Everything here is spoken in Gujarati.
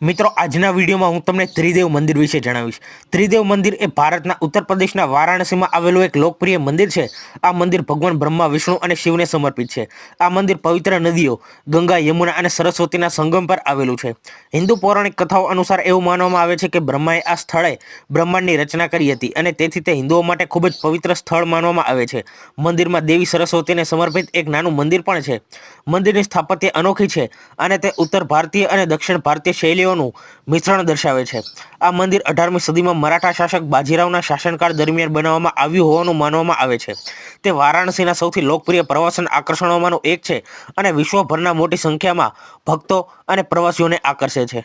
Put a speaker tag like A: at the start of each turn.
A: મિત્રો આજના વિડીયોમાં હું તમને ત્રિદેવ મંદિર વિશે જણાવીશ। ત્રિદેવ મંદિર એ ભારતના ઉત્તર પ્રદેશના વારાણસીમાં આવેલું એક લોકપ્રિય મંદિર છે। આ મંદિર ભગવાન બ્રહ્મા, વિષ્ણુ અને શિવને સમર્પિત છે। આ મંદિર પવિત્ર નદીઓ ગંગા, યમુના અને સરસ્વતીના સંગમ પર આવેલું છે। હિન્દુ પૌરાણિક કથાઓ અનુસાર એવું માનવામાં આવે છે કે બ્રહ્માએ આ સ્થળે બ્રહ્માંડની રચના કરી હતી અને તેથી તે હિન્દુઓ માટે ખૂબ જ પવિત્ર સ્થળ માનવામાં આવે છે। મંદિરમાં દેવી સરસ્વતીને સમર્પિત એક નાનું મંદિર પણ છે। મંદિરની સ્થાપત્ય અનોખી છે અને તે ઉત્તર ભારતીય અને દક્ષિણ ભારતીય શૈલીઓનું મિશ્રણ દર્શાવે છે। આ મંદિર 18મી સદીમાં મરાઠા શાસક બાજીરાવના શાસનકાળ દરમિયાન બનાવવામાં આવ્યું હોવાનું માનવામાં આવે છે। તે વારાણસીના સૌથી લોકપ્રિય પ્રવાસન આકર્ષણોમાંનું એક છે અને વિશ્વભરના મોટી સંખ્યામાં ભક્તો અને પ્રવાસીઓને આકર્ષે છે।